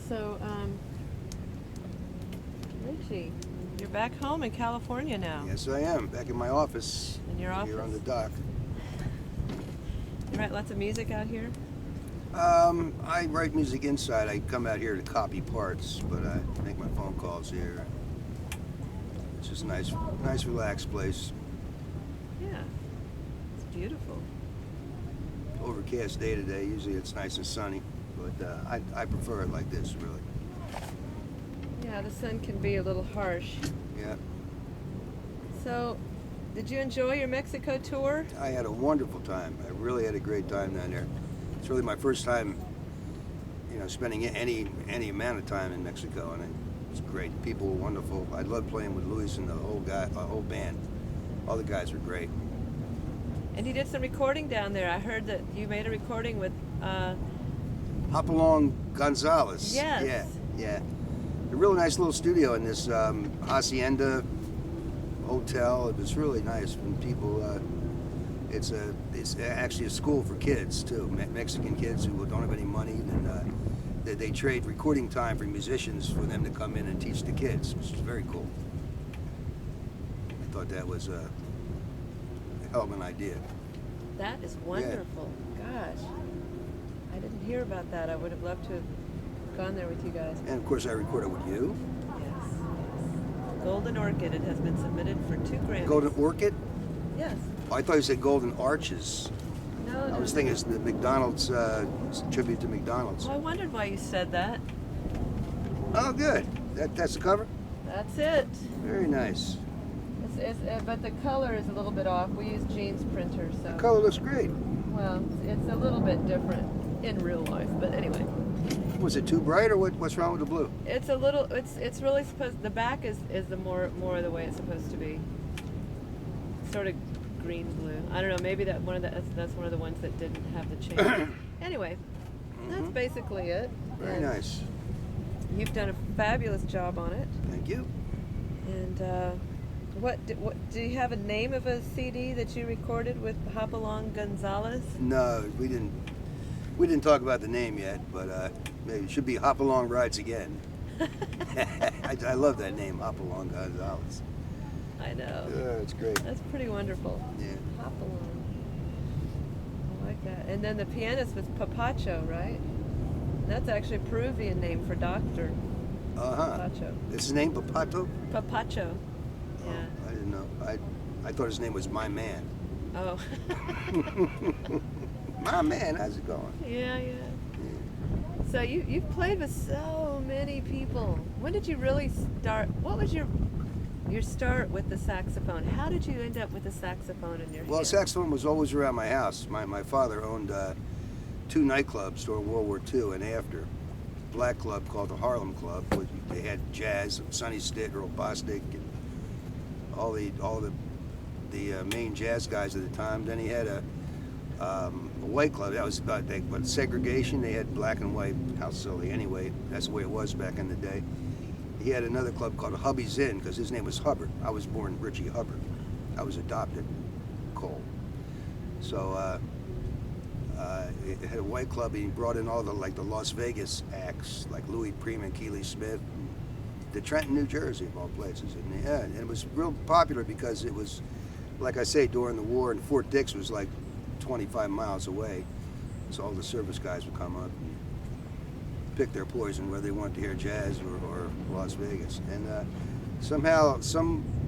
So, Richie, you're back home in California now. Yes, I am. Back in my office. In your office? Here on the dock. You write lots of music out here? I write music inside. I come out here to copy parts, but I make my phone calls here. It's just nice, relaxed place. Yeah, it's beautiful. Overcast day today. Usually it's nice and sunny, but I prefer it like this, really. Yeah, the sun can be a little harsh. Yeah. So, did you enjoy your Mexico tour? I had a wonderful time. I really had a great time down there. It's really my first time, spending any amount of time in Mexico, and it was great. People were wonderful. I loved playing with Luis and the whole band. All the guys were great. And you did some recording down there. I heard that you made a recording with Hopalong Gonzalez. Yes. Yeah. A really nice little studio in this hacienda hotel. It was really nice when people. It's actually a school for kids too, Mexican kids who don't have any money, and they trade recording time for musicians for them to come in and teach the kids, which is very cool. I thought that was a hell of an idea. That is wonderful. Yeah. Gosh, I didn't hear about that. I would have loved to have gone there with you guys. And of course I recorded with you. Yes. Golden Orchid. It has been submitted for 2 Grammys. Golden Orchid? Yes. Oh, I thought you said Golden Arches. No, I was thinking it's the McDonald's, tribute to McDonald's. Oh, I wondered why you said that. Oh, good. That's the cover? That's it. Very nice. But the color is a little bit off. We use Jean's printer, so. The color looks great. Well, it's a little bit different in real life, but anyway. Was it too bright, or what's wrong with the blue? It's a little. It's really supposed. The back is the more the way it's supposed to be. Sort of green blue. I don't know. Maybe that's one of the ones that didn't have the change. Anyway, that's basically it. Very nice. You've done a fabulous job on it. Thank you. And what do you have a name of a CD that you recorded with Hopalong Gonzalez? No, we didn't talk about the name yet, but maybe it should be Hopalong Rides Again. I love that name, Hopalong Gonzalez. I know. Yeah, it's great. That's pretty wonderful. Yeah. Hopalong. I like that. And then the pianist was Papacho, right? That's actually a Peruvian name for doctor. Papacho. Is his name Papato? Papacho. Oh, Yeah. I didn't know. I thought his name was My Man. Oh. My Man, how's it going? Yeah. So you've played with so many people. When did you really start? What was your start with the saxophone? How did you end up with the saxophone in your hand? Well, saxophone was always around my house. My father owned 2 nightclubs during World War II and after. Black club called the Harlem Club, which they had jazz, Sonny Stitt, Earl Bostic, and all the main jazz guys at the time. Then he had a white club. That was about but segregation. They had black and white. How silly. Anyway, that's the way it was back in the day. He had another club called Hubby's Inn because his name was Hubbard. I was born Richie Hubbard. I was adopted Cole. So it had a white club, and he brought in all the Las Vegas acts like Louis Prima and Keely Smith, to Trenton, New Jersey, of all places. And it was real popular because it was, like I say, during the war, and Fort Dix was like 25 miles away. So all the service guys would come up and pick their poison, whether they wanted to hear jazz or Las Vegas. And somehow,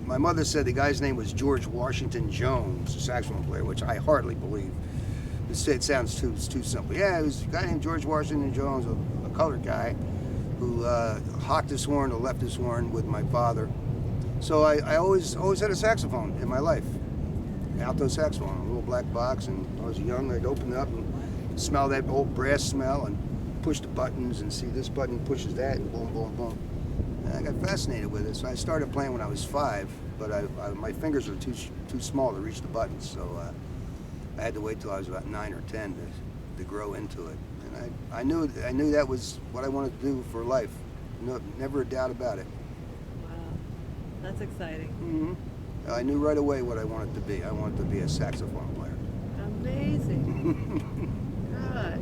my mother said the guy's name was George Washington Jones, a saxophone player, which I hardly believe. It sounds too simple. Yeah, it was a guy named George Washington Jones, a colored guy, who hocked his horn or left his horn with my father. So I always had a saxophone in my life, alto saxophone, a little black box. And when I was young, I'd open it up and smell that old brass smell and push the buttons and see this button pushes that, and boom, boom, boom. And I got fascinated with it. So I started playing when I was 5, but my fingers were too small to reach the buttons. So I had to wait till I was about 9 or 10 to grow into it. And I knew that was what I wanted to do for life. No, never a doubt about it. Wow, that's exciting. Mm-hmm. I knew right away what I wanted to be. I wanted to be a saxophone player. Amazing. Gosh.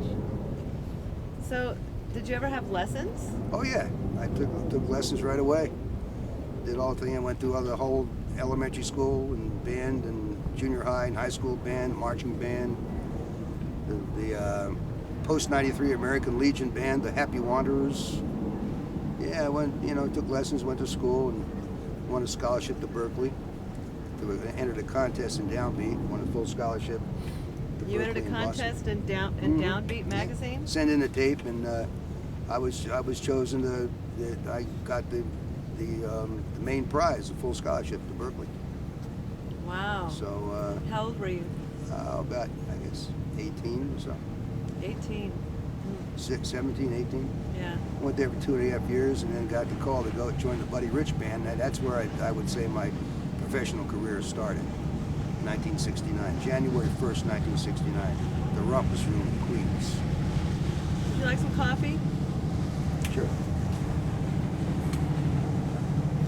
So did you ever have lessons? Oh yeah, I took lessons right away. Did all the thing. I went through the whole elementary school and band and junior high and high school band, marching band, the post '93 American Legion band, the Happy Wanderers. Yeah, I went, took lessons, went to school, and won a scholarship to Berkeley. Entered a contest in Downbeat, won a full scholarship. You entered a contest in Downbeat magazine? Yeah. Sent in a tape, and I was chosen I got the main prize, a full scholarship to Berkeley. Wow. So. How old were you? About, I guess, 18 or so. 18. 17, 18. Yeah. Went there for 2.5 years, and then got the call to go join the Buddy Rich Band. That's where I would say my professional career started. 1969, January 1st, 1969. The Rumpus Room in Queens. Would you like some coffee? Sure.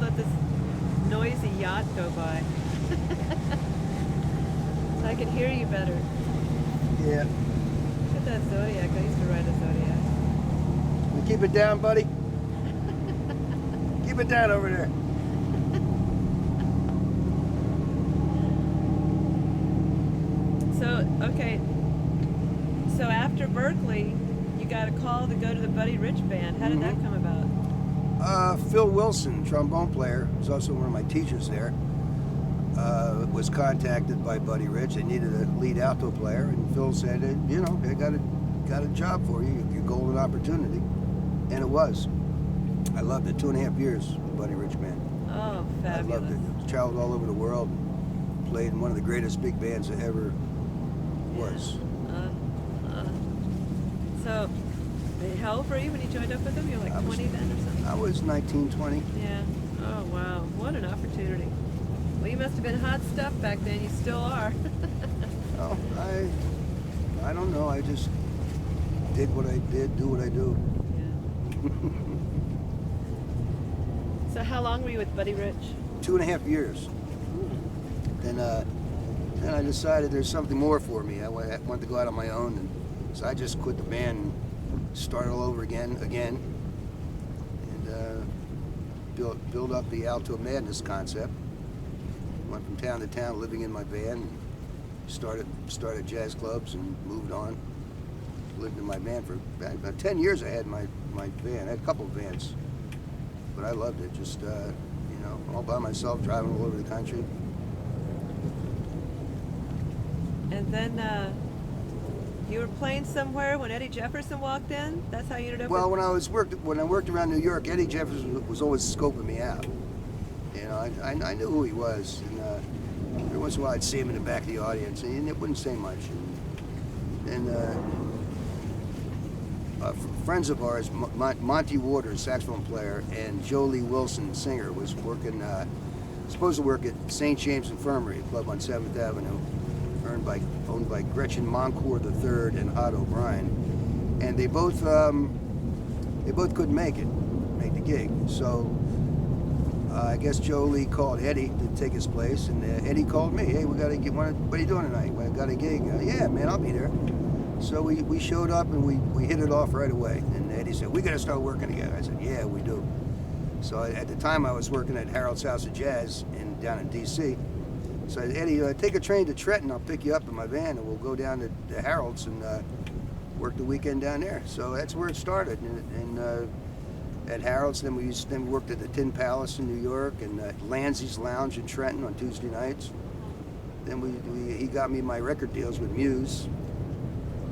Let this noisy yacht go by. So I can hear you better. Yeah. Look at that Zodiac. I used to ride a Zodiac. You keep it down, buddy. Keep it down over there. So, okay. So after Berkeley, you got a call to go to the Buddy Rich Band. How did that come about? Phil Wilson, trombone player, was also one of my teachers there, was contacted by Buddy Rich. They needed a lead alto player, and Phil said, I got a job for you, your golden opportunity. And it was. I loved it. 2.5 years with Buddy Rich Band. Oh, fabulous. I loved it. Traveled all over the world, played in one of the greatest big bands that ever was. So, how old were you when you joined up with them? You were like 20 then or something? I was 19, 20. Yeah. Oh, wow. What an opportunity. Well, you must have been hot stuff back then. You still are. Oh, I don't know. I just did what I did, do what I do. Yeah. So how long were you with Buddy Rich? 2.5 years. Then I decided there's something more for me. I wanted to go out on my own, and so I just quit the band and started all over again, and build up the Alto Madness concept. Went from town to town, living in my van. And started jazz clubs and moved on. Lived in my van for about 10 years. I had my van. I had a couple of vans, but I loved it. Just all by myself, driving all over the country. And then you were playing somewhere when Eddie Jefferson walked in? That's how you ended up Well, with... when I worked around New York, Eddie Jefferson was always scoping me out. I knew who he was, and every once in a while I'd see him in the back of the audience, and it wouldn't say much. And friends of ours, Monty Waters, saxophone player, and Jolie Wilson, singer, was working, supposed to work at St. James Infirmary, a club on 7th Avenue, owned by Gretchen Moncourt III and Hod O'Brien, and they both couldn't make the gig. So I guess Jolie called Eddie to take his place, and Eddie called me. Hey, what are you doing tonight? I got a gig. Yeah, man, I'll be there. So we showed up and we hit it off right away. And Eddie said, we got to start working together. I said, yeah, we do. So at the time I was working at Harold's House of Jazz down in D.C. So I said, Eddie, take a train to Trenton. I'll pick you up in my van, and we'll go down to Harold's and work the weekend down there. So that's where it started. And at Harold's, then we worked at the Tin Palace in New York and Lansley's Lounge in Trenton on Tuesday nights. Then he got me my record deals with Muse.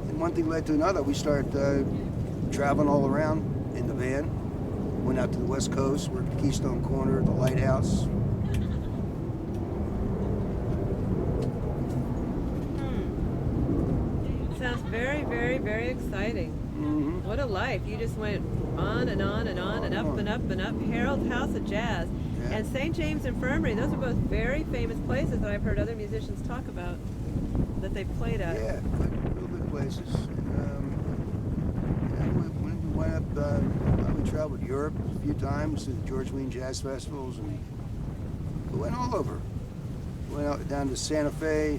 And one thing led to another. We started traveling all around in the van. Went out to the West Coast, worked at Keystone Corner, the Lighthouse. Sounds very, very, very exciting. Mm-hmm. What a life. You just went on and on and on and up and up and up. Harold's House of Jazz and St. James Infirmary. Those are both very famous places that I've heard other musicians talk about that they played at. Yeah, real good places. We traveled Europe a few times to the George Wein Jazz Festivals, and we went all over. Went out down to Santa Fe.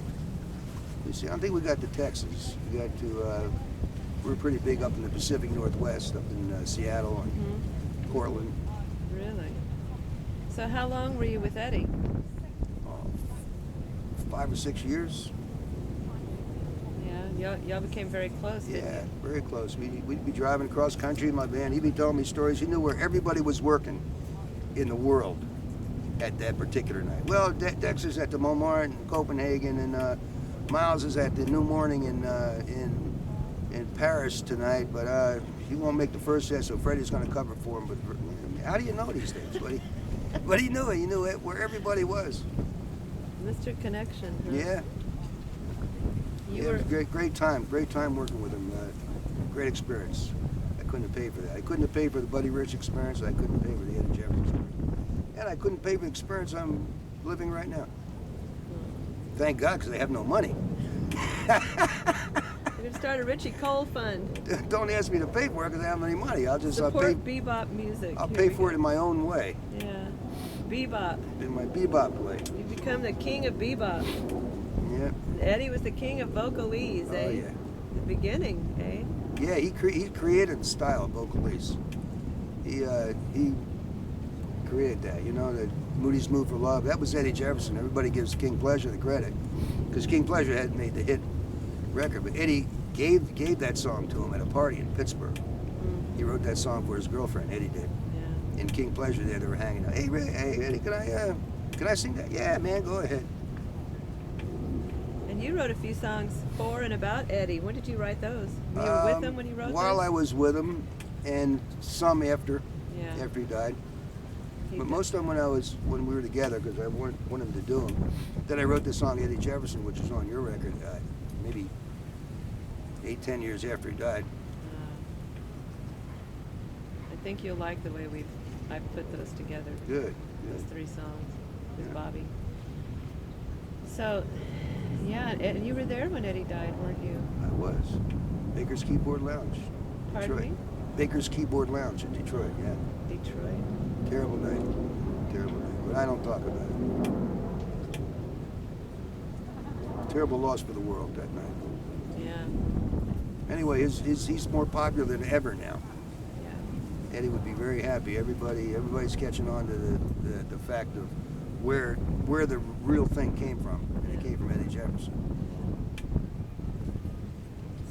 I don't think we got to Texas. We got to we're pretty big up in the Pacific Northwest, up in Seattle and Portland. Really? So how long were you with Eddie? 5 or 6 years. Yeah, y'all became very close, didn't Yeah, you? very close. We'd be driving across country in my van. He'd be telling me stories. He knew where everybody was working in the world at that particular night. Well, Dexter's at the Montmartre in Copenhagen, and Miles is at the New Morning in Paris tonight, but he won't make the first set, so Freddie's going to cover for him. But how do you know these things, buddy? But he knew it. He knew it, where everybody was. Mr. Connection, huh? Yeah. You Yeah, were... it was great time working with him. Great experience. I couldn't have paid for that. I couldn't have paid for the Buddy Rich experience. I couldn't pay for the Eddie Jefferson experience. And I couldn't pay for the experience I'm living right now. Thank God, because I have no money. You're going to start a Richie Cole fund. Don't ask me to pay for it because I don't have any money. I'll Support bebop music. I'll Here pay we for go. it in my own way, Yeah. Bebop. in my bebop way. You become the king of bebop. Yeah. Eddie was the king of vocalese, eh? Oh yeah. The beginning, eh? Yeah, he created the style of vocalese. He created that. You know, the Moody's Mood for Love. That was Eddie Jefferson. Everybody gives King Pleasure the credit because King Pleasure hadn't made the hit record, but Eddie gave that song to him at a party in Pittsburgh. He wrote that song for his girlfriend. Eddie did. Yeah. In King Pleasure, there they were hanging out. Hey, hey, Eddie, can I sing that? Yeah, man, go ahead. And you wrote a few songs for and about Eddie. When did you write those? Were you with him when you wrote While those? I was with him, and some after Yeah. he died. He But did. most of them when we were together, because I wanted him to do them. Then I wrote this song, Eddie Jefferson, which is on your record, maybe 8-10 years after he died. I think you'll like the way I've put those together. Good. Those 3 songs with Yeah. Bobby. So, yeah, and you were there when Eddie died, weren't you? I was. Baker's Keyboard Lounge. Pardon Detroit. me? Baker's Keyboard Lounge in Detroit, yeah. Detroit. Terrible night. Terrible night. But I don't talk about it. Terrible loss for the world that night. Yeah. Anyway, he's more popular than ever now. Yeah. Eddie would be very happy. Everybody's catching on to the fact of where the real thing came from. And it came from Eddie Jefferson.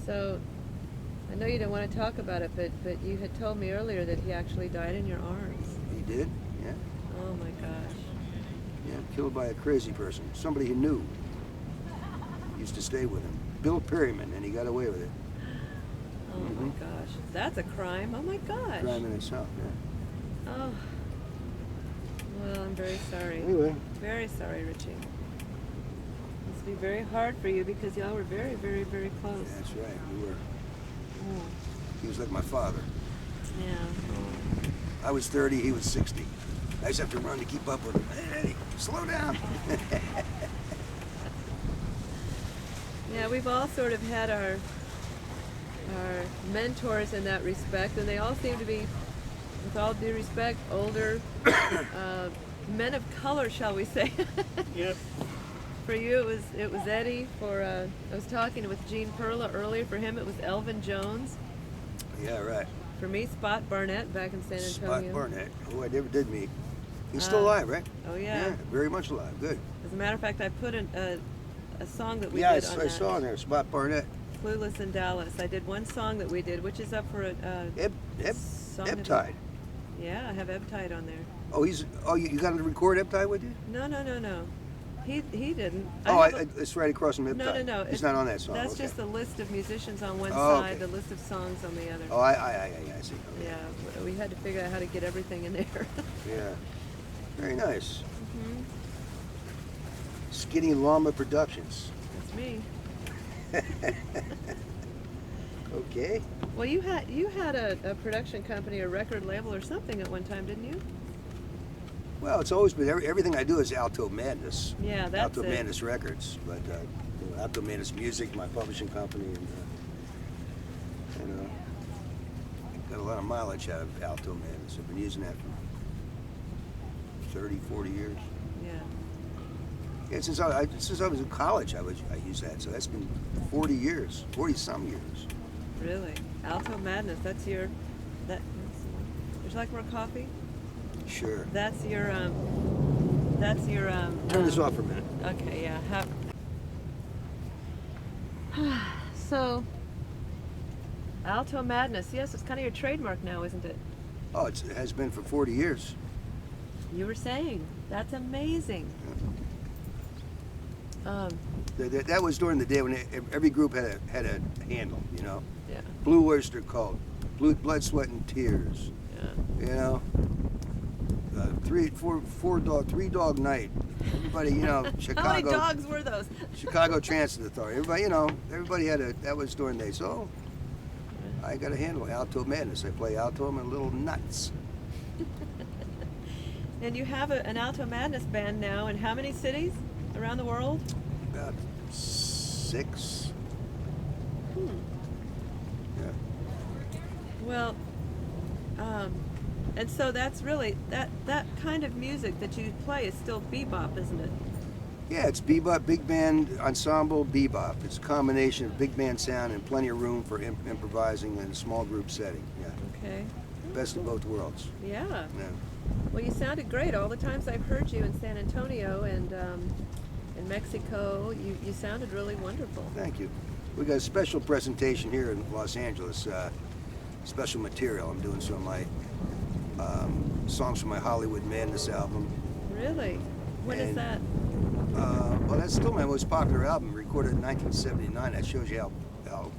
So, I know you don't want to talk about it, but you had told me earlier that he actually died in your arms. He did, yeah. Oh my gosh. Yeah, killed by a crazy person. Somebody he knew. Used to stay with him. Bill Perryman, and he got away with it. Oh my gosh. That's a crime. Oh my gosh. Crime in itself, yeah. Oh. Well, I'm very sorry. Anyway, Very sorry, Richie. Must be very hard for you because y'all were very, very, very close. that's right. We were. Oh, He was like my father. yeah. I was 30, he was 60. I just have to run to keep up with him. Hey, slow down. Yeah, we've all sort of had our mentors in that respect, and they all seem to be, with all due respect, older men of color, shall we say? Yep. For you, it was Eddie. I was talking with Gene Perla earlier. For him, it was Elvin Jones. Yeah, right. For me, Spot Barnett back in San Antonio. Spot Barnett, who I never did meet. He's still alive, right? Oh yeah. very much alive. Good. As a matter of fact, I put a song that we Yeah, did on I that. saw in there, Spot Barnett. Clueless in Dallas. I did one song that we did, which is up for a song of the- Eptide. Yeah, I have Eptide on there. Oh, you got him to record Eptide with you? No. He didn't. It's right across from Eptide. No. He's not on that song. That's okay. just the list of musicians on one Oh, side, okay. the list of songs on the other. Oh, I see. Okay. Yeah, we had to figure out how to get everything in there. Yeah. Very nice. Mhm. Skinny Llama Productions. That's me. Okay. Well, you had a production company, a record label, or something at one time, didn't you? Well, it's always been everything I do is Alto Madness. Yeah, that's Alto it. Madness Records, but Alto Madness Music, my publishing company, and got a lot of mileage out of Alto Madness. I've been using that for 30, 40 years. Yeah. Yeah, since I was in college, I used that. So that's been 40 years, 40 some years. Really? Alto Madness. That's your. That. Would you like more coffee? Sure. That's your. That's your. Turn this off for a minute. Okay. Yeah. So. Alto Madness. Yes, it's kind of your trademark now, isn't it? Oh, it has been for 40 years. You were saying. That's amazing. That was during the day when every group had a handle, you know. Yeah. Blue Oyster Cult, Blood, Sweat, and Tears. Yeah. You know. Three dog night. Everybody, you know, Chicago. How many dogs were those? Chicago Transit Authority. Everybody, you know, everybody had a. That was during the day. So I got a handle. Alto Madness. I play alto. I'm a little nuts. And you have an Alto Madness band now in how many cities around the world? About 6. Hmm. Yeah. Well, and so that's really that kind of music that you play is still bebop, isn't it? Yeah, it's bebop, big band ensemble bebop. It's a combination of big band sound and plenty of room for improvising in a small group setting. Yeah. Okay. Best of both worlds. Yeah. Yeah. Well, you sounded great. All the times I've heard you in San Antonio and in Mexico, you sounded really wonderful. Thank you. We got a special presentation here in Los Angeles. Special material. I'm doing some of my songs from my Hollywood Madness album. Really? When is that? Well, that's still my most popular album, recorded in 1979. That shows you how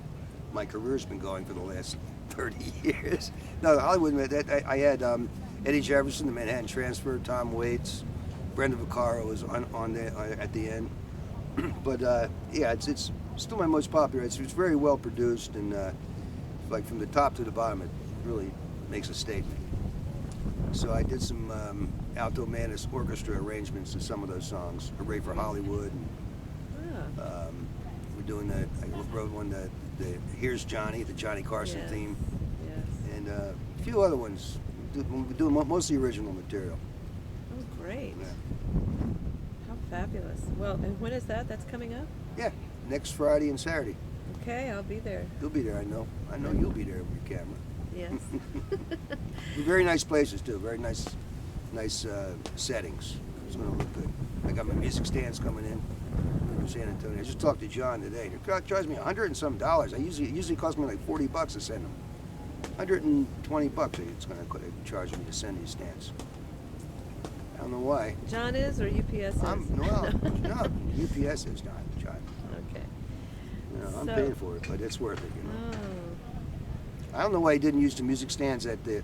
my career's been going for the last 30 years. No, the Hollywood Madness. I had Eddie Jefferson, the Manhattan Transfer, Tom Waits, Brenda Vaccaro was on there at the end. But yeah, it's still my most popular. It's very well produced and like from the top to the bottom, it really makes a statement. So I did some Alto Madness orchestra arrangements to some of those songs. Hooray for Hollywood. And, we're doing that. I wrote one the Here's Johnny, the Johnny Carson Yes. theme, Yes. and a few other ones. We're doing mostly original material. Oh, great. Yeah. How fabulous. Well, and when is that? That's coming up? Yeah, next Friday and Saturday. Okay, I'll be there. You'll be there, I know. I know you'll be there with your camera. Yes. Very nice places too. Very nice settings. It's gonna look good. I got my music stands coming in from San Antonio. I just talked to John today. It charged me $100 and some. It usually costs me like $40 to send them. $120 it's gonna charge me to send these stands. I don't know why. John is or UPS is? No, UPS is not John. Okay. You know, I'm So- paying for it, but it's worth it. You know. Oh. I don't know why he didn't use the music stands at the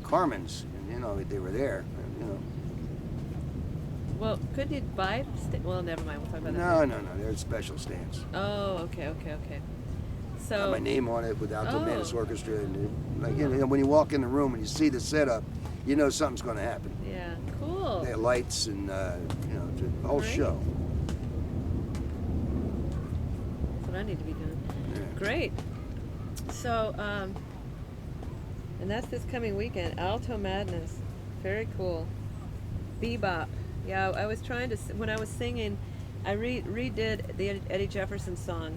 Carmen's. You know, they were there. You know. Well, could you buy? Well, never mind. We'll talk about that. No. They're special stands. Oh, okay. Got So. my name on it with Alto Madness Oh. Orchestra, and like you know, when you walk in the room and you see the setup, you know something's going to happen. Yeah. Cool. They have lights and you know the whole Great. show. That's what I need to be doing. Yeah. Great. So, and that's this coming weekend. Alto Madness. Very cool. Bebop. Yeah, I was trying to, when I was singing, I redid the Eddie Jefferson song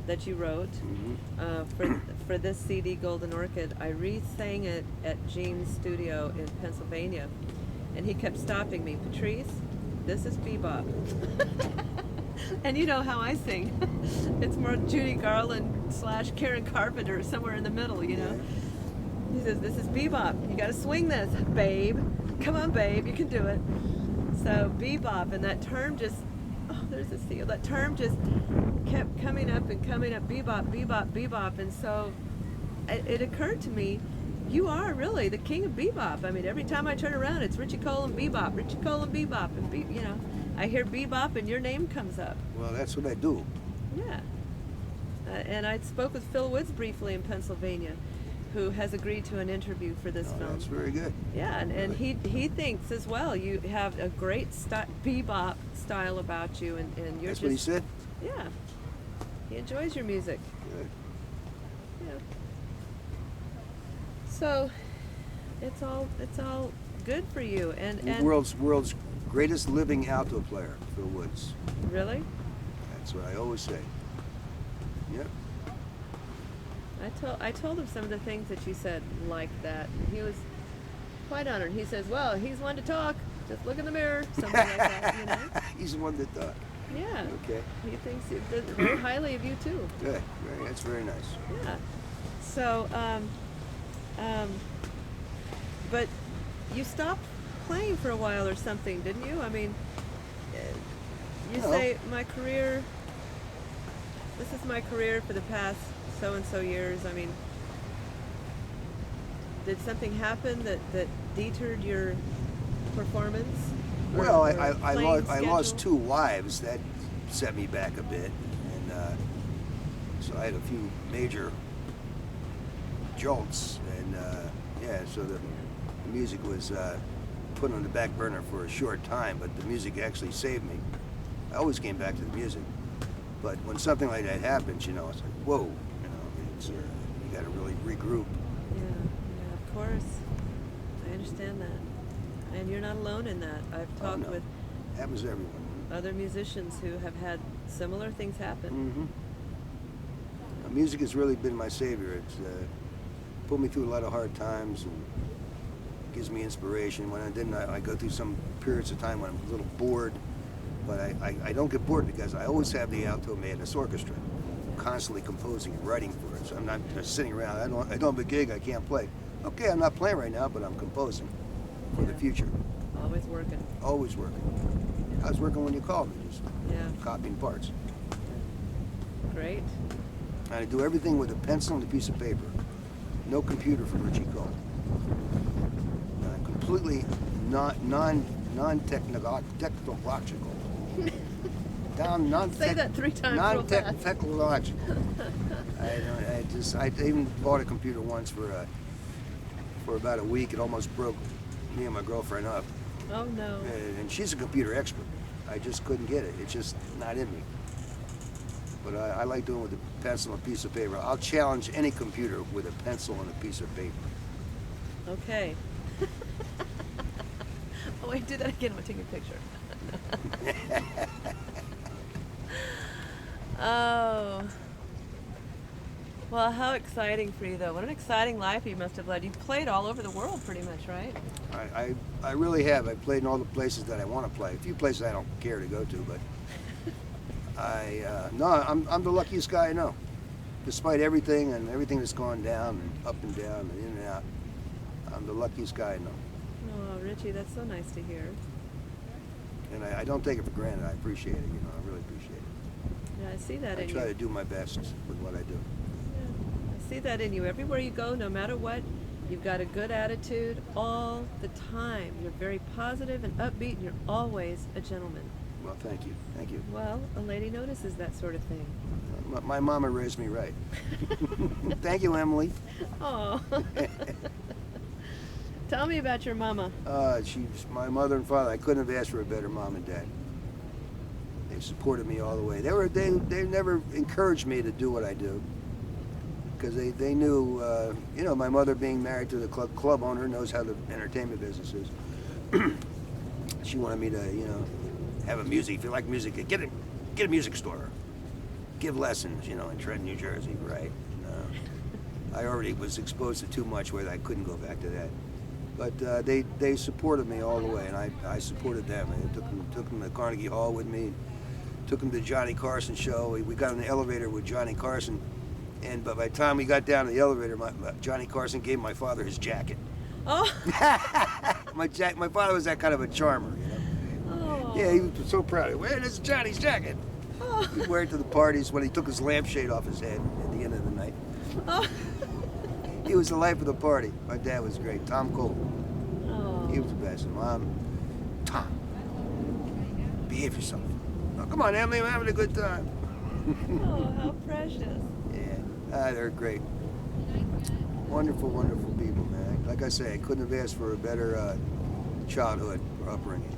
that you wrote for this CD, Golden Orchid. I re-sang it at Gene's studio in Pennsylvania, and he kept stopping me. Patrice, this is bebop. And you know how I sing. It's more Judy Garland / Karen Carpenter, somewhere in the middle, you know. He says, this is bebop. You got to swing this, babe. Come on, babe, you can do it. So bebop, and that term just, oh, there's a seal. That term just kept coming up and coming up, bebop, bebop, bebop. And so it occurred to me, you are really the king of bebop. I mean, every time I turn around, it's Richie Cole and bebop, Richie Cole and bebop, and you know, I hear bebop and your name comes up. Well, that's what I do. Yeah. And I spoke with Phil Woods briefly in Pennsylvania, who has agreed to an interview for this film. That's very good. Yeah, and he thinks as well you have a great bebop style about you, and you're That's just... what he said? Yeah. He enjoys your music. Good. Yeah. So, it's all good for you, and World's greatest living alto player, Phil Woods. Really? That's what I always say. Yep. I told him some of the things that you said like that. And he was quite honored. He says, "Well, he's one to talk. Just look in the mirror." Something like that, you know. He's the one that Yeah. Okay. He thinks very highly of you too. Good. That's very nice. Yeah. So, but you stopped playing for a while or something, didn't you? I mean, you No. say my career. This is my career for the past so and so years. I mean, did something happen that deterred your performance? Well, Or I playing lost schedule? 2 wives. That set me back a bit, and so I had a few major jolts, and so the music was put on the back burner for a short time, but the music actually saved me. I always came back to the music, but when something like that happens, it's like, whoa, it's you got to really regroup. Yeah, of course. I understand that. And you're not alone in that. I've talked no. with Happens to everyone. other musicians who have had similar things happen. Mm-hmm. Music has really been my savior. It's put me through a lot of hard times and gives me inspiration. When I didn't, I go through some periods of time when I'm a little bored, but I don't get bored because I always have the alto madness orchestra. I'm constantly composing and writing for it. So I'm not just sitting around. I don't have a gig. I can't play. Okay, I'm not playing right now, but I'm composing for the future. Always working. Always working. I was working when you called me, just copying parts. Great. And I do everything with a pencil and a piece of paper. No computer for Richie Cole. Completely non-technological. Say that 3 times real fast. Non-technological. I even bought a computer once for about a week. It almost broke me and my girlfriend up. Oh no. And she's a computer expert. I just couldn't get it. It's just not in me. But I like doing it with a pencil and a piece of paper. I'll challenge any computer with a pencil and a piece of paper. Okay. Oh wait, do that again. I'm taking a picture. Oh. Well, how exciting for you, though. What an exciting life you must have led. You've played all over the world, pretty much, right? I really have. I've played in all the places that I want to play. A few places I don't care to go to, but I'm the luckiest guy I know. Despite everything and everything that's gone down and up and down and in and out, I'm the luckiest guy I know. Oh, Richie, that's so nice to hear. And I don't take it for granted. I appreciate it. I really appreciate it. Yeah, I see that I in try you. to do my best with what I do. I see that in you. Everywhere you go, no matter what, you've got a good attitude all the time. You're very positive and upbeat, and you're always a gentleman. Well, thank you. Thank you. Well, a lady notices that sort of thing. My mama raised me right. Thank you, Emily. Oh. Tell me about your mama. She's my mother and father. I couldn't have asked for a better mom and dad. They supported me all the way. They never encouraged me to do what I do because they knew, my mother being married to the club owner knows how the entertainment business is. She wanted me to, have a music. If you like music, get a music store. Give lessons, in Trenton, New Jersey, right? I already was exposed to too much where I couldn't go back to that. But they supported me all the way, and I supported them. I took them to Carnegie Hall with me, took them to the Johnny Carson show. We got in the elevator with Johnny Carson, but by the time we got down to the elevator, Johnny Carson gave my father his jacket. Oh. My father was that kind of a charmer, Oh. Yeah, he was so proud. Well, this is Johnny's jacket. Oh. He'd wear it to the parties when he took his lampshade off his head at the end of the night. Oh. He was the life of the party. My dad was great. Tom Cole. Oh. He was the best. Mom, Tom, behave yourself. Oh, come on, Emily, I'm having a good time. Oh, how precious. Yeah, they're great. Wonderful, wonderful people, man. Like I say, I couldn't have asked for a better childhood or upbringing.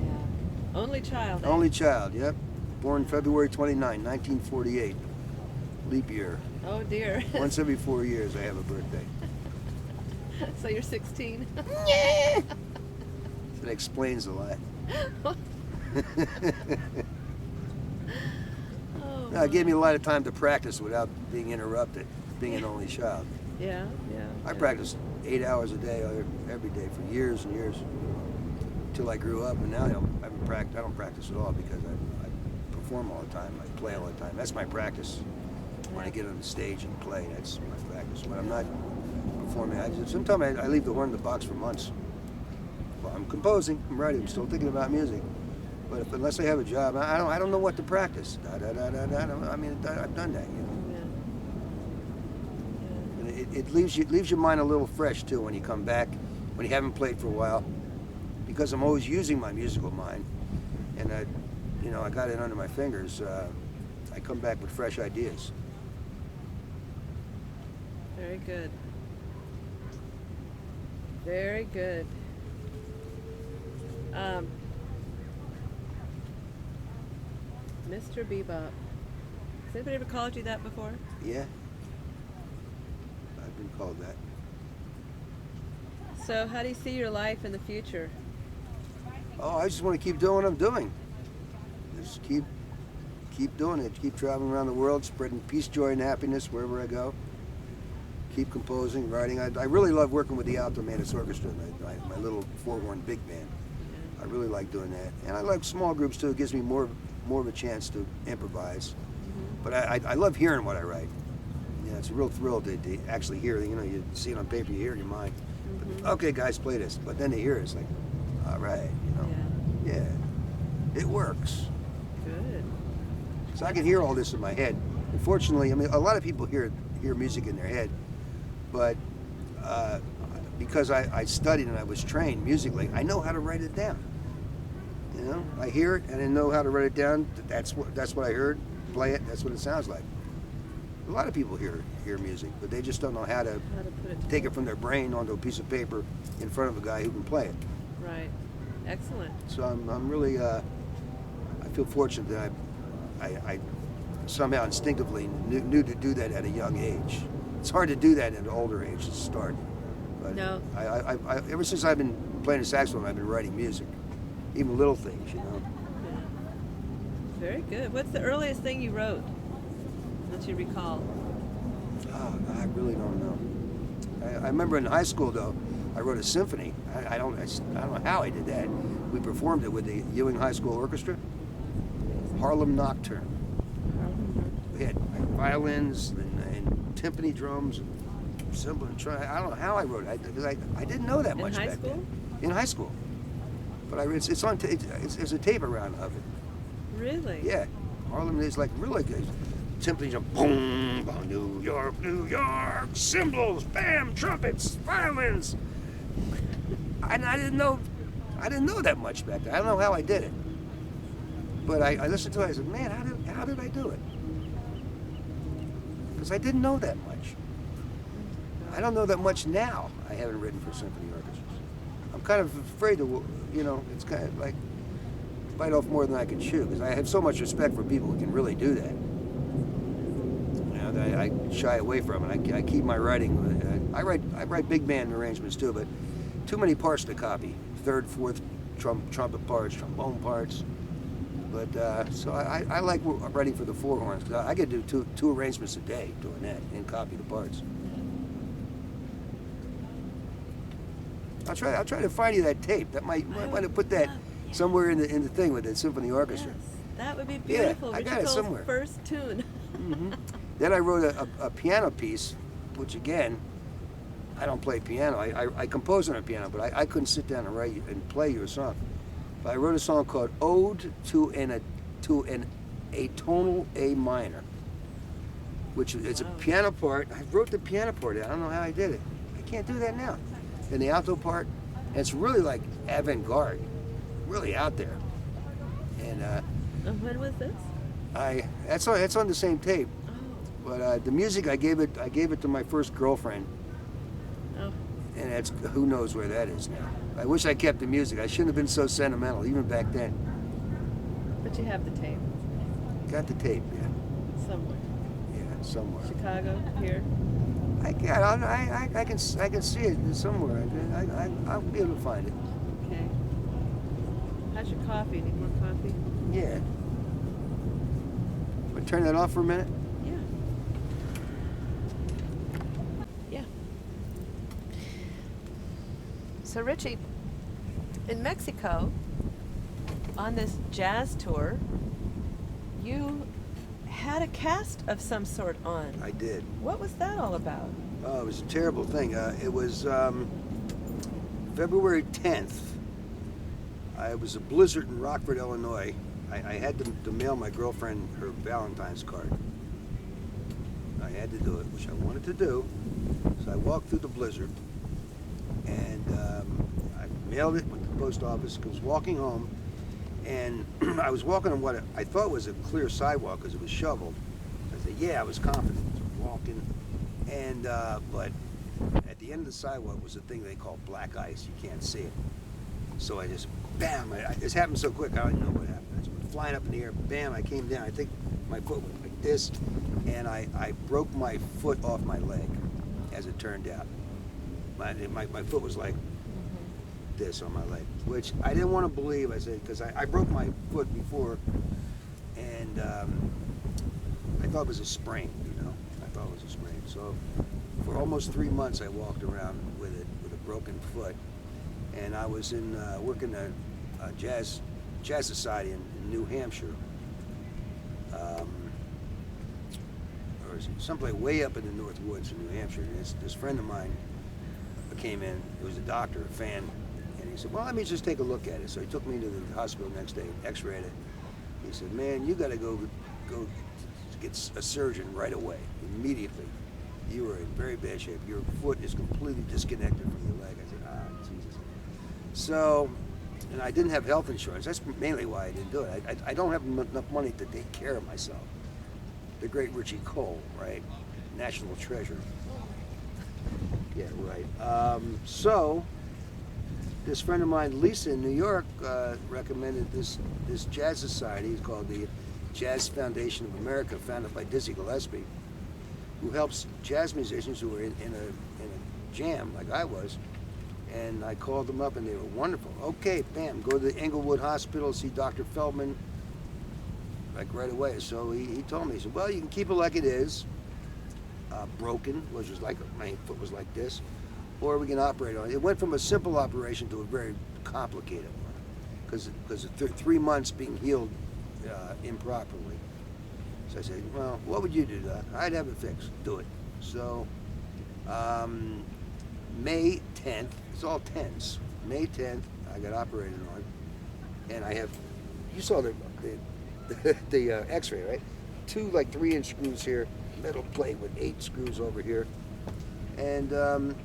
Yeah. Only child. Only child, yep. Born February 29, 1948. Leap year. Oh dear. Once every 4 years I have a birthday. So you're 16. That explains a lot. Oh, No, it gave me a lot of time to practice without being interrupted. being an only child. Yeah, yeah. I yeah. practiced 8 hours a day every day for years and years until I grew up, and now I don't practice at all because I perform all the time. I play all the time. That's my practice. When I get on the stage and play, that's my practice. When I'm not performing, sometimes I leave the horn in the box for months. Well, I'm composing, I'm writing, I'm still thinking about music. But unless I have a job, I don't know what to practice. I mean, I've done that, you know. Yeah. And it leaves your mind a little fresh too when you come back, when you haven't played for a while, because I'm always using my musical mind, and I got it under my fingers. I come back with fresh ideas. Very good. Very good. Mr. Bebop. Has anybody ever called you that before? Yeah, I've been called that. So how do you see your life in the future? Oh, I just want to keep doing what I'm doing. Just keep doing it. Keep traveling around the world, spreading peace, joy, and happiness wherever I go. Keep composing, writing. I really love working with the Alto Manus Orchestra, my little four-horn big band. I really like doing that, and I like small groups too. It gives me more of a chance to improvise. But I love hearing what I write. Yeah, it's a real thrill to actually hear. You know, you see it on paper, you hear it in your mind. But, okay, guys, play this. But then they hear it, it's like, all right, you know, yeah, it works. Good. So I can hear all this in my head. Unfortunately, I mean, a lot of people hear music in their head, but because I studied and I was trained musically, I know how to write it down. You know, I hear it and I know how to write it down. That's what I heard. Play it. That's what it sounds like. A lot of people hear music, but they just don't know how to take it from their brain onto a piece of paper in front of a guy who can play it. Right. Excellent. So I'm really I feel fortunate that I somehow instinctively knew to do that at a young age. It's hard to do that at an older age to start. But No. I ever since I've been playing the saxophone, I've been writing music, even little things, you know. Yeah. Very good. What's the earliest thing you wrote that you recall? Oh, I really don't know. I remember in high school though, I wrote a symphony. I don't know how I did that. We performed it with the Ewing High School Orchestra. Harlem Nocturne. We had violins and timpani drums and cymbal and I don't know how I wrote it because I didn't know that much In high back school? then. In high school. But there's a tape around of it. Really? Yeah. Harlem is like really good. Timpani drum, boom, boom, New York, cymbals, bam, trumpets, violins. And I didn't know that much back then. I don't know how I did it. But I listened to it, I said, man, how did I do it? Because I didn't know that much. I don't know that much now. I haven't written for symphony orchestras. I'm kind of afraid to, you know, it's kind of like bite off more than I can chew because I have so much respect for people who can really do that. You know, that I shy away from it. I keep my writing. I write big band arrangements too, but too many parts to copy. Third, fourth trumpet parts, trombone parts. But so I like writing for the four horns because I could do two arrangements a day doing that and copy the parts. I'll try to find you that tape. That might have put that somewhere in the thing with the symphony orchestra. Yes, that would be beautiful. Yeah, I got Richie it Cole's somewhere. first tune. Then I wrote a piano piece, which again, I don't play piano. I compose on a piano, but I couldn't sit down and write and play you a song. But I wrote a song called "Ode to an Atonal A Minor," which it's a piano part. I wrote the piano part. I don't know how I did it. I can't do that now. And the alto part, and it's really like avant-garde, really out there. And When was this? that's on the same tape. Oh. But the music I gave it to my first girlfriend. Oh. And that's who knows where that is now. I wish I kept the music. I shouldn't have been so sentimental, even back then. But you have the tape Got the tape, yeah. somewhere. Yeah, somewhere. Chicago, here. I can see it somewhere. I'll be able to find it. Okay. How's your coffee? Need more coffee? Yeah. But turn that off for a minute. Yeah. So Richie, in Mexico, on this jazz tour, you had a cast of some sort on. I did. What was that all about? Oh, it was a terrible thing. It was February 10th. It was a blizzard in Rockford, Illinois. I had to mail my girlfriend her Valentine's card. I had to do it, which I wanted to do. So I walked through the blizzard, and I mailed it, went to the post office, was walking home, and I was walking on what I thought was a clear sidewalk because it was shoveled. I said, yeah, I was confident. So walking, and but at the end of the sidewalk was a thing they call black ice. You can't see it. So I just, bam, this happened so quick, I didn't know what happened. I just went flying up in the air, bam, I came down. I think my foot went like this, and I broke my foot off my leg, as it turned out. My foot was like this on my leg, which I didn't want to believe. I said, because I broke my foot before, and I thought it was a sprain, I thought it was a sprain. So for almost 3 months, I walked around with it, with a broken foot. And I was working at a jazz society in New Hampshire, or someplace way up in the North Woods in New Hampshire. And this friend of mine came in. He was a doctor, a fan, and he said, "Well, let me just take a look at it." So he took me to the hospital the next day, X-rayed it. He said, "Man, you got to go get a surgeon right away, immediately. You are in very bad shape. Your foot is completely disconnected from your leg." I said, Jesus. So, and I didn't have health insurance. That's mainly why I didn't do it. I don't have enough money to take care of myself. The great Richie Cole, right? National treasure. Yeah, right. So, this friend of mine, Lisa, in New York, recommended this jazz society. It's called the Jazz Foundation of America, founded by Dizzy Gillespie, who helps jazz musicians who are in a jam like I was. And I called them up, and they were wonderful. Okay, bam, go to the Englewood Hospital, see Dr. Feldman, like right away. So he told me, he said, well, you can keep it like it is, broken, which was like, my foot was like this, or we can operate on it. It went from a simple operation to a very complicated one, because of 3 months being healed improperly. So I said, well, what would you do, Doc? I'd have it fixed. Do it. So May 10th, it's all 10s. May 10th, I got operated on, and I have, you saw the X-ray, right? 2 like 3-inch screws here, metal plate with 8 screws over here, and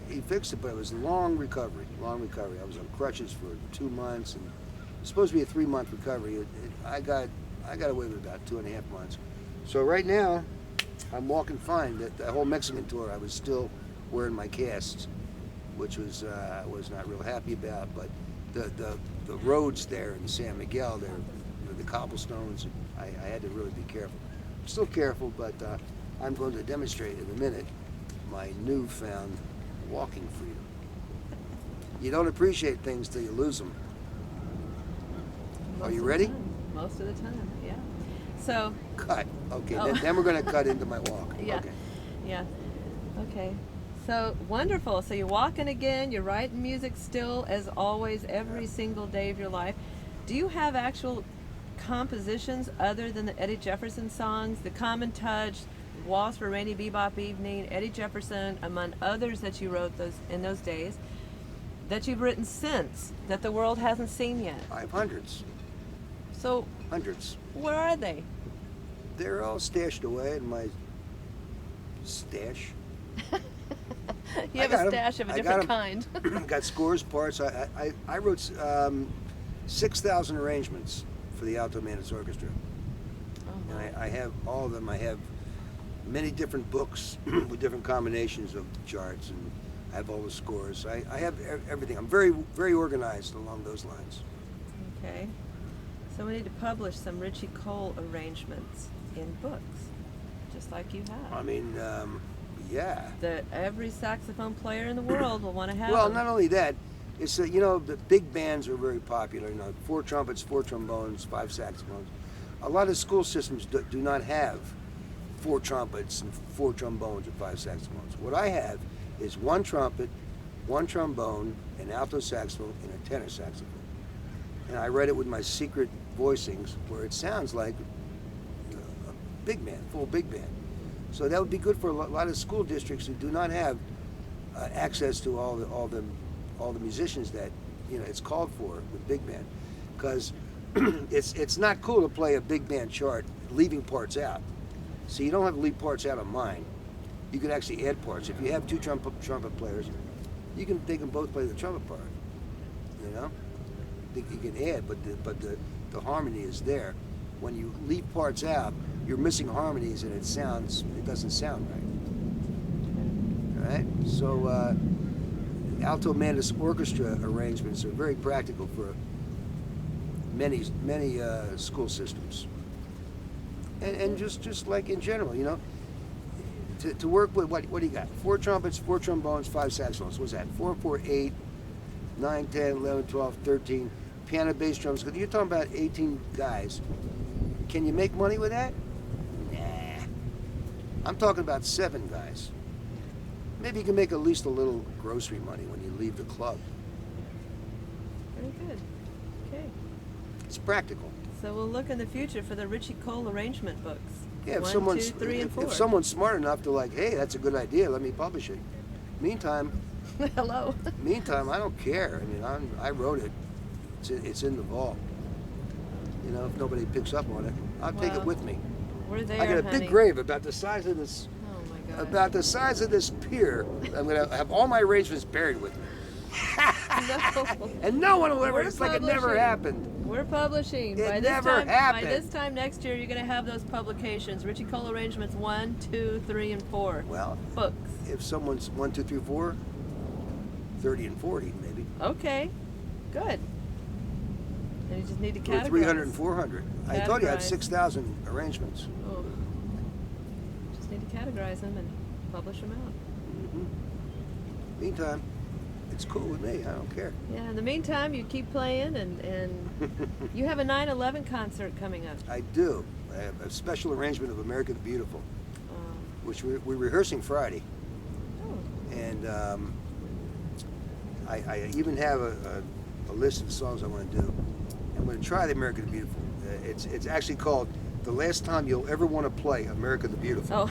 he fixed it, but it was long recovery. I was on crutches for 2 months, and it was supposed to be a 3-month recovery. I got away with about 2.5 months. So right now, I'm walking fine. The whole Mexican tour, I was still wearing my casts, which was I was not real happy about. But the roads there in San Miguel, the cobblestones, I had to really be careful. I'm still careful, but I'm going to demonstrate in a minute my newfound walking freedom. You don't appreciate things till you lose them. Are you ready? Most of the time, yeah. So. Cut. Okay, Oh. then we're going to cut into my walk. Yeah. Okay. Yeah. Okay. So wonderful. So you're walking again. You're writing music still, as always, every single day of your life. Do you have actual compositions other than the Eddie Jefferson songs, The Common Touch, Waltz for Rainy Bebop Evening, Eddie Jefferson, among others that you wrote in those days, that you've written since, that the world hasn't seen yet? I have hundreds. So. Hundreds. Where are they? They're all stashed away in my stash. You have a stash of a different kind. Got scores, parts. I wrote 6,000 arrangements for the Alto Manus Orchestra. Oh, and I have all of them. I have many different books with different combinations of charts, and I have all the scores. I have everything. I'm very, very organized along those lines. Okay. So we need to publish some Richie Cole arrangements in books, just like you have. I mean, yeah. That every saxophone player in the world will want to have. Well, them. not only that, it's the big bands are very popular. 4 trumpets, 4 trombones, 5 saxophones. A lot of school systems do not have 4 trumpets and 4 trombones and 5 saxophones. What I have is 1 trumpet, one trombone, an alto saxophone, and a tenor saxophone. And I read it with my secret voicings where it sounds like a big band, full big band. So that would be good for a lot of school districts who do not have access to all the musicians that it's called for with big band, because it's not cool to play a big band chart leaving parts out. So you don't have to leave parts out of mine. You can actually add parts. If you have two trumpet players, they can both play the trumpet part. You know, you can add, but the harmony is there. When you leave parts out, you're missing harmonies, and it doesn't sound right. All right. So alto mandus orchestra arrangements are very practical for many school systems, and just like in general, to work with what do you got? 4 trumpets, 4 trombones, 5 saxophones. What's that? 4, 4, 8, 9, 10, 11, 12, 13. Piano, bass, drums. You're talking about 18 guys. Can you make money with that? Nah. I'm talking about 7 guys. Maybe you can make at least a little grocery money when you leave the club. Very good. Okay. It's practical. So we'll look in the future for the Richie Cole arrangement books. Yeah, if 1, 2, 3, and 4. If someone's smart enough to hey, that's a good idea, let me publish it. Meantime, Hello. I don't care. I mean, I wrote it. It's in the vault. If nobody picks up on it, I'll take it with me. We're there, I got a honey. big grave about the size of this. Oh my God. About the size of this pier. I'm gonna have all my arrangements buried with me. No. And no one will ever. We're It's like it never publishing. happened. We're publishing. It never happened. By this time next year, you're going to have those publications. Richie Cole arrangements 1, 2, 3, and 4. Well, Books. if someone's 1, 2, 3, 4, 30 and 40 maybe. Okay. Good. And you just need to categorize. Or 300 and 400. I told you I had Categorize. 6,000 arrangements. Oh. Just need to categorize them and publish them out. Mm-hmm. Meantime, it's cool with me. I don't care. Yeah, in the meantime, you keep playing, and you have a 9/11 concert coming up. I do. I have a special arrangement of America the Beautiful, Um, which we're rehearsing Friday. oh, And I even have a list of the songs I want to do. I'm going to try the America the Beautiful. It's actually called The Last Time You'll Ever Want to Play America the Beautiful. oh.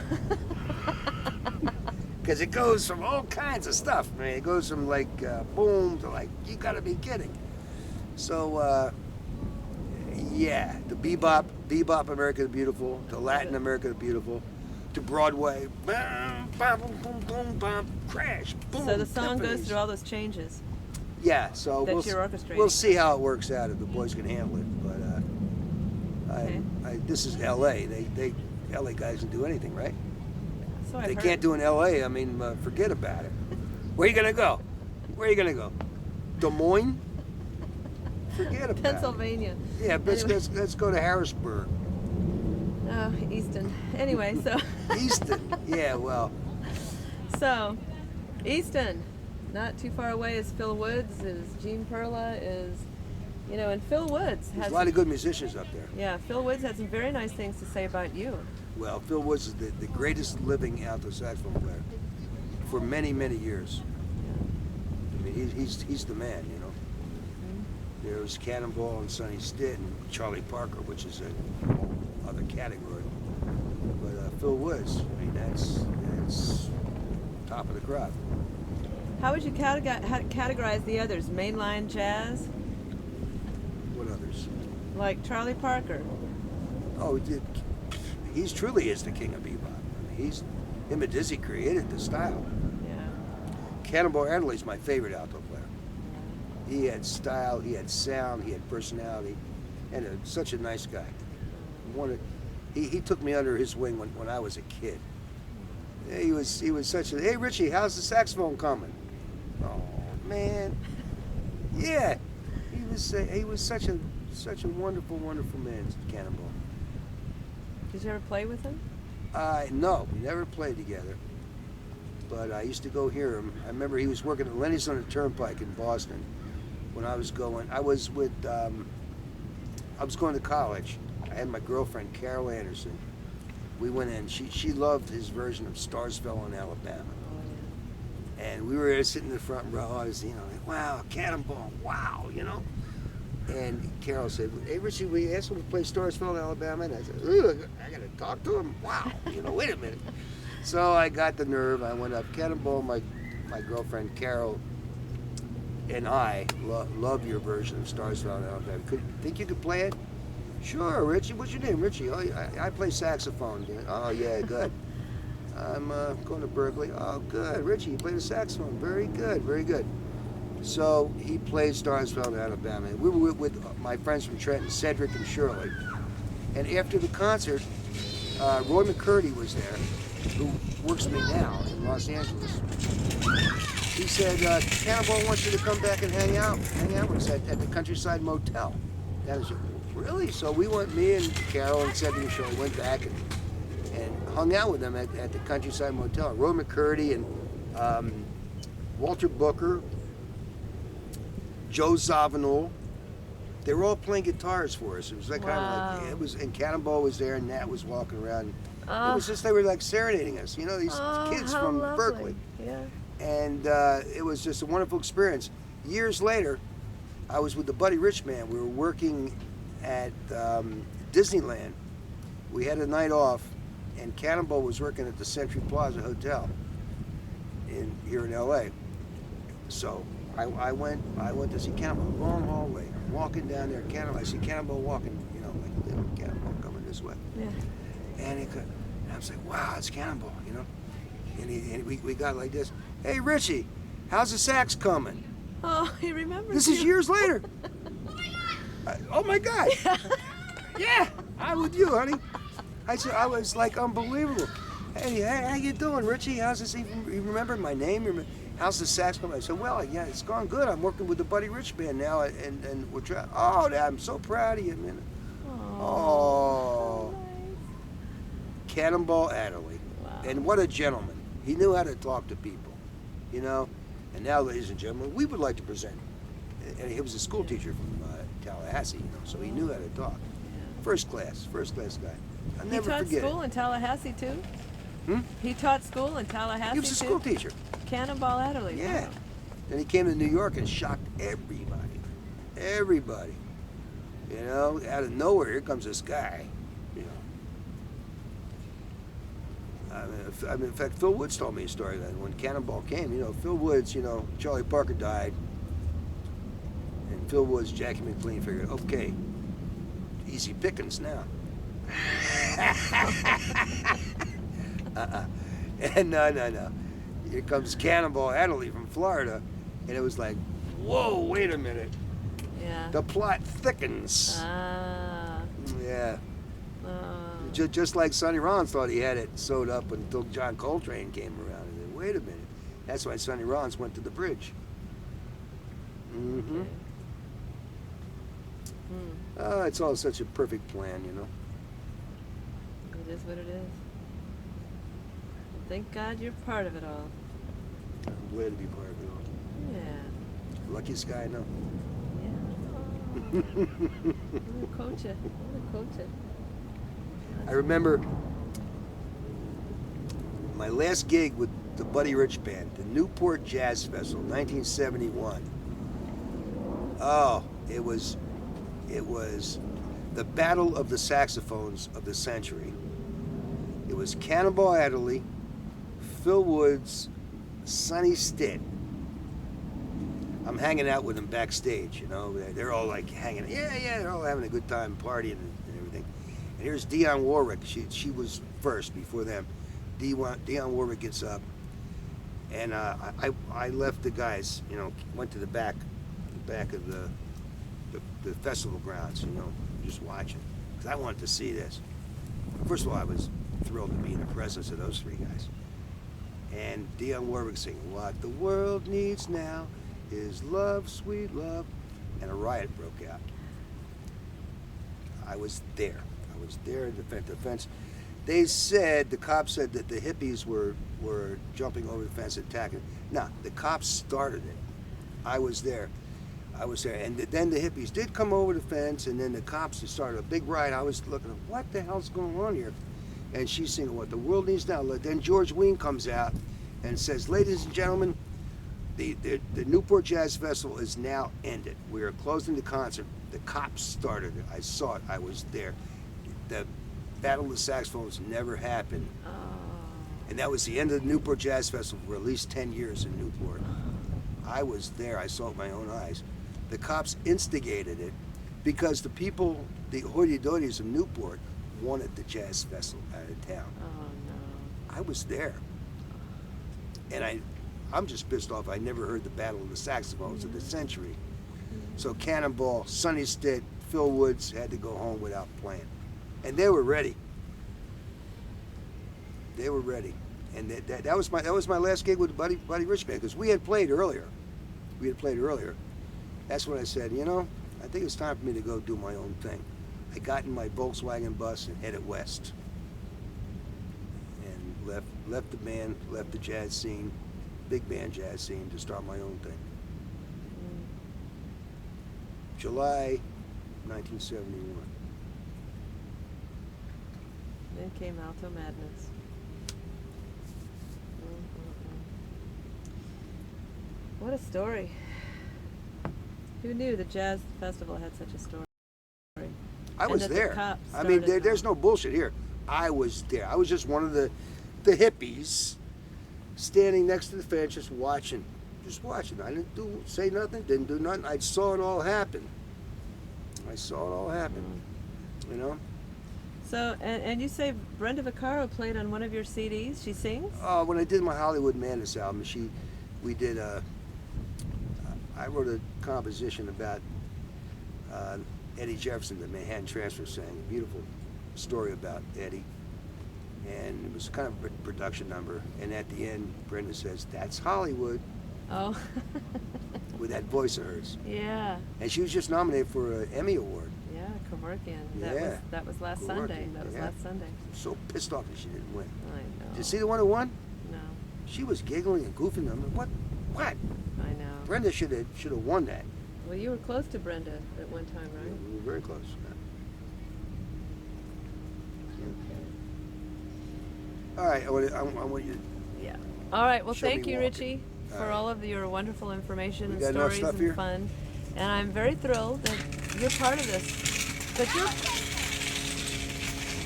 Because it goes from all kinds of stuff. I mean, it goes from boom to you gotta be kidding. So yeah, the bebop America the Beautiful, to Latin America the Beautiful, to Broadway, bam, bam, boom, boom, boom, bam, crash, boom. So the song goes timpanis. through all those changes. Yeah, so that you're orchestrating. we'll see how it works out if the boys can handle it. But Okay. this is L.A. They L.A. guys can do anything, right? So I've They heard. can't do in L.A. I mean, forget about it. Where are you gonna go? Where are you gonna go? Des Moines? Forget about Pennsylvania. it. Yeah, Anyway. let's go to Harrisburg. Oh, Easton. Anyway, so. Easton. Yeah, well, So, Easton, not too far away is Phil Woods, is Gene Perla, is, and Phil Woods there's has. a lot of good musicians up there. Yeah, Phil Woods had some very nice things to say about you. Well, Phil Woods is the greatest living alto saxophone player for many, many years. I mean, he's the man, Mm-hmm. There's Cannonball and Sonny Stitt and Charlie Parker, which is a whole other category. But Phil Woods, I mean, that's top of the crop. How would you categorize the others? Mainline jazz? What others? Like Charlie Parker? Oh, he's truly is the king of bebop. I mean, him and Dizzy created the style. Yeah. Cannonball Adderley's my favorite alto player. He had style, he had sound, he had personality, and such a nice guy. He took me under his wing when I was a kid. He was such a, hey Richie, how's the saxophone coming? Oh man, yeah. He was such a wonderful man, Cannonball. Did you ever play with him? No, we never played together. But I used to go hear him. I remember he was working at Lenny's on the Turnpike in Boston when I was going. I was going to college. I had my girlfriend, Carol Anderson. We went in. She loved his version of Stars Fell in Alabama. And we were there sitting in the front row. I was, like, wow, Cannonball, wow, And Carol said, hey, Richie, we asked him to play Starsville in Alabama. And I said, ooh, I got to talk to him? Wow, wait a minute. So I got the nerve. I went up. Cannonball, my girlfriend Carol, and I love your version of Starsville in Alabama. Think you could play it? Sure, Richie. What's your name, Richie? Oh, I play saxophone. Oh, yeah, good. I'm going to Berkeley. Oh, good. Richie, you play the saxophone. Very good, very good. So he played Starsville in Alabama. And we were with my friends from Trenton, Cedric and Shirley. And after the concert, Roy McCurdy was there, who works with me now in Los Angeles. He said, Cannonball wants you to come back and hang out with us at the Countryside Motel. That was really? So we went, me and Carol and Cedric and Shirley went back and hung out with them at the Countryside Motel. Roy McCurdy and Walter Booker, Joe Zawinul. They were all playing guitars for us. It was like kind of like and Cannonball was there, and Nat was walking around. It was just they were like serenading us, these kids from lovely. Berkeley. Yeah. And it was just a wonderful experience. Years later, I was with the Buddy Rich Band. We were working at Disneyland. We had a night off, and Cannonball was working at the Century Plaza Hotel here in LA. So I went to see Cannonball. Long hallway, walking down there. I see Cannonball walking, like little Cannonball coming this way. Yeah. And I was like, wow, it's Cannonball, And we got like this. Hey, Richie, how's the sax coming? Oh, he remembers. This is years later. Oh my God. Yeah, I'm with you, honey. I was like unbelievable. Hey, how you doing, Richie? How's this? You remember my name? How's the sax coming? I said, well, yeah, it's gone good. I'm working with the Buddy Rich Band now, and we're trying. Oh, I'm so proud of you, man. Oh. Nice. Cannonball Adderley. Wow. And what a gentleman. He knew how to talk to people, And now, ladies and gentlemen, we would like to present. And he was a school teacher from Tallahassee, so he knew how to talk. First class guy. I'll never forget it. He taught school in Tallahassee too? He taught school in Tallahassee. He was a school teacher. Cannonball Adderley. Yeah. Wow. Then he came to New York and shocked everybody. Everybody. Out of nowhere, here comes this guy. In fact, Phil Woods told me a story that when Cannonball came, Phil Woods, Charlie Parker died. And Phil Woods, Jackie McLean figured, okay, easy pickings now. And no. Here comes Cannonball Adderley from Florida. And it was like, whoa, wait a minute. Yeah. The plot thickens. Ah. Yeah. Just like Sonny Rollins thought he had it sewed up until John Coltrane came around and said, wait a minute. That's why Sonny Rollins went to the bridge. Mm-hmm. Oh, it's all such a perfect plan, It is what it is. Thank God you're part of it all. I'm glad to be part of it all. Yeah. Luckiest guy I know. Yeah. I'm gonna coach it. I remember my last gig with the Buddy Rich Band, the Newport Jazz Festival, 1971. Oh, it was the battle of the saxophones of the century. It was Cannonball Adderley, Phil Woods, Sonny Stitt. I'm hanging out with them backstage, They're all like hanging. Yeah, they're all having a good time, partying and everything. And here's Dionne Warwick. She was first before them. Dionne Warwick gets up, and I left the guys, went to the back of the festival grounds, just watching, because I wanted to see this. First of all, I was thrilled to be in the presence of those three guys. And Dionne Warwick singing, "What the world needs now is love, sweet love," and a riot broke out. I was there in the fence. The cops said that the hippies were jumping over the fence, attacking. No, the cops started it. I was there. And then the hippies did come over the fence, and then the cops started a big riot. I was looking, what the hell's going on here? And she's singing, "What the world needs now." Then George Wein comes out and says, "Ladies and gentlemen, The Newport Jazz Festival is now ended. We are closing the concert. The cops started it. I saw it. I was there. The Battle of the Saxophones never happened. Oh. And that was the end of the Newport Jazz Festival for at least 10 years in Newport. I was there. I saw it with my own eyes. The cops instigated it because the people, the hoity-toities of Newport, wanted the jazz festival out of town. Oh no. I was there. And I'm just pissed off I never heard the Battle of the Saxophones of the century. So Cannonball, Sonny Stitt, Phil Woods had to go home without playing. And they were ready. They were ready. And that was my last gig with Buddy Rich Band, because we had played earlier. That's when I said, you know, I think it's time for me to go do my own thing. I got in my Volkswagen bus and headed west. And left the band, left the jazz scene, big band jazz scene, to start my own thing. July 1971. Then came Alto Madness. What a story. Who knew the jazz festival had such a story? I was And that the there. cops I mean, started there's no bullshit here. I was there. I was just one of the hippies standing next to the fence, just watching. I didn't say nothing, didn't do nothing. I saw it all happen. You know? So, and you say Brenda Vaccaro played on one of your CDs? She sings? When I did my Hollywood Madness album, I wrote a composition about Eddie Jefferson, the Manhattan Transfer, sang a beautiful story about Eddie. And it was kind of a production number. And at the end, Brenda says, "That's Hollywood," Oh. with that voice of hers. Yeah. And she was just nominated for an Emmy Award. Yeah, Kevorkian. Yeah. That was last Kevorkian, Sunday. That was yeah. last Sunday. I'm so pissed off that she didn't win. I know. Did you see the one who won? No. She was giggling and goofing. I'm like, what? I know. Brenda should have won that. Well, you were close to Brenda at one time, Yeah, right? we were very close. All right, I want you to. Yeah. All right. Well, Show thank me you, walking. Richie, All for right. all of your wonderful information We and got enough stories stuff and here? fun. And I'm very thrilled that you're part of this. But you're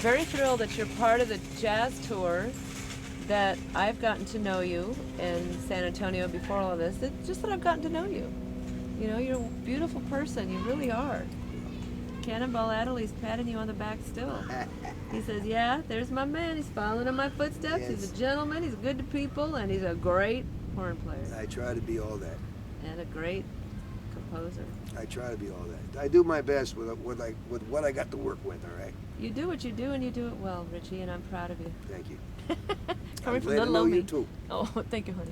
very thrilled that you're part of the jazz tour, that I've gotten to know you in San Antonio before all of this. It's just that I've gotten to know you. You know, you're a beautiful person. You really are. Cannonball Adderley's patting you on the back still. He says, yeah, there's my man. He's following in my footsteps. Yes. He's a gentleman. He's good to people. And he's a great horn player. I try to be all that. And a great composer. I try to be all that. I do my best with what I got to work with, all right? You do what you do, and you do it well, Richie, and I'm proud of you. Thank you. Coming I'm from glad to little know old you me. too. Oh, thank you, honey.